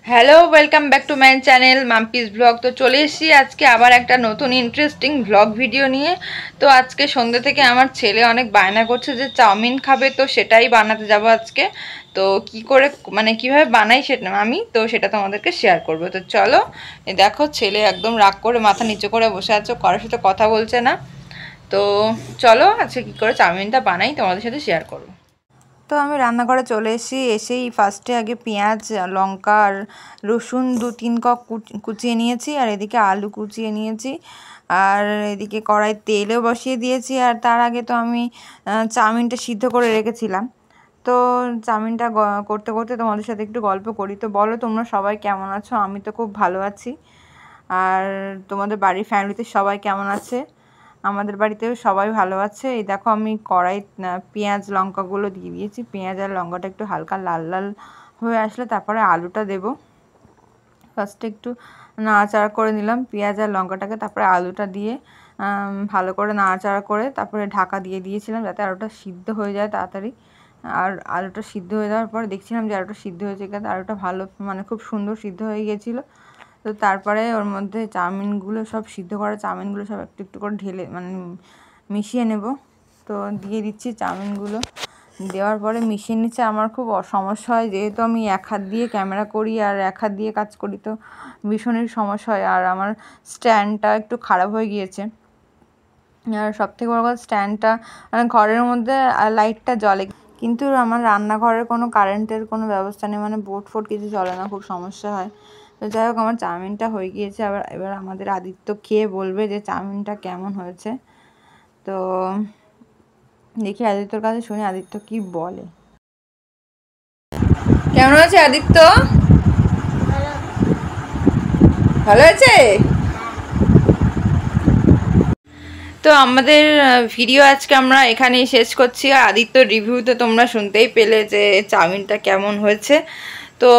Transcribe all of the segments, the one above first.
Hello, welcome back to my channel Mampi's blog. তো চলে এসেছি আজকে আবার একটা নতুন ইন্টারেস্টিং ব্লগ ভিডিও নিয়ে। তো আজকে সন্ধ্যে থেকে আমার ছেলে অনেক বায়না করছে যে চাউমিন খাবে, তো সেটাই বানাতে যাব আজকে। তো কি করে মানে কিভাবে বানাই সেটা সেটা তোমাদেরকে শেয়ার করবো। তো চলো, দেখো ছেলে একদম রাগ করে মাথা নিচু করে বসে আছে, কারোর সাথে কথা বলছে না। তো চলো আজকে কি করে চাউমিনটা বানাই তোমাদের সাথে শেয়ার করবো। তো আমি রান্নাঘরে চলে এসেই ফার্স্টে আগে পেঁয়াজ, লঙ্কা আর রসুন 2-3 কক কুচিয়ে নিয়েছি, আর এদিকে আলু কুচিয়ে নিয়েছি, আর এদিকে কড়াই তেলও বসিয়ে দিয়েছি। আর তার আগে তো আমি চাউমিনটা সিদ্ধ করে রেখেছিলাম। তো চাউমিনটা করতে করতে তোমাদের সাথে একটু গল্প করি। তো বলো তোমরা সবাই কেমন আছো? আমি তো খুব ভালো আছি। আর তোমাদের বাড়ির ফ্যামিলিতে সবাই কেমন আছে? আমাদের বাড়িতেও সবাই ভালো আছে। এই দেখো আমি কড়াই পেঁয়াজ লঙ্কাগুলো দিয়ে দিয়েছি। পেঁয়াজ আর লঙ্কাটা একটু হালকা লাল লাল হয়ে আসলে তারপরে আলুটা দেব। ফার্স্টে একটু নাড়াচাড়া করে নিলাম পেঁয়াজ আর লঙ্কাটাকে, তারপরে আলুটা দিয়ে ভালো করে নাড়াচাড়া করে তারপরে ঢাকা দিয়ে দিয়েছিলাম যাতে আলুটা সিদ্ধ হয়ে যায় তাড়াতাড়ি। আর আলুটা সিদ্ধ হয়ে যাওয়ার পর দেখছিলাম যে আলুটা সিদ্ধ হয়েছে, কিন্তু আলুটা ভালো মানে খুব সুন্দর সিদ্ধ হয়ে গিয়েছিলো। তো তারপরে ওর মধ্যে চাউমিনগুলো সব সিদ্ধ করা চাউমিনগুলো সব একটু একটু করে ঢেলে মানে মিশিয়ে নেব। তো দিয়ে দিচ্ছি চাউমিনগুলো। দেওয়ার পরে মিশিয়ে নিচ্ছে। আমার খুব সমস্যা হয়, যেহেতু আমি এক হাত দিয়ে ক্যামেরা করি আর এক হাত দিয়ে কাজ করি, তো ভীষণই সমস্যা হয়। আর আমার স্ট্যান্ডটা একটু খারাপ হয়ে গিয়েছে। আর সবথেকে বড় কথা, স্ট্যান্ডটা মানে ঘরের মধ্যে লাইটটা জ্বলে, কিন্তু আমার রান্নাঘরের কোনো কারেন্টের কোনো ব্যবস্থা নেই, মানে বোর্ড ফোর্ড কিছু চলে না, খুব সমস্যা হয়। তো যাই হোক, আমার চাউমিনটা হয়ে গিয়েছে। এবার আমাদের আদিত্য খেয়ে বলবে যে চাউমিনটা কেমন হয়েছে। তো দেখি আদিত্যর কাছে শুনি আদিত্য কি বলে। কেমন আছে আদিত্য? ভালো আছে? তো আমাদের ভিডিও আজকে আমরা এখানেই শেষ করছি। আর আদিত্যর রিভিউ তো তোমরা শুনতেই পেলে যে চাউমিনটা কেমন হয়েছে। তো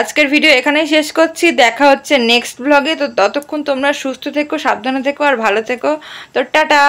আজকের ভিডিও এখানেই শেষ করছি। দেখা হচ্ছে নেক্সট ব্লগে। তো ততক্ষণ তোমরা সুস্থ থেকো, সাবধানে থেকো আর ভালো থেকো। তো টাটা।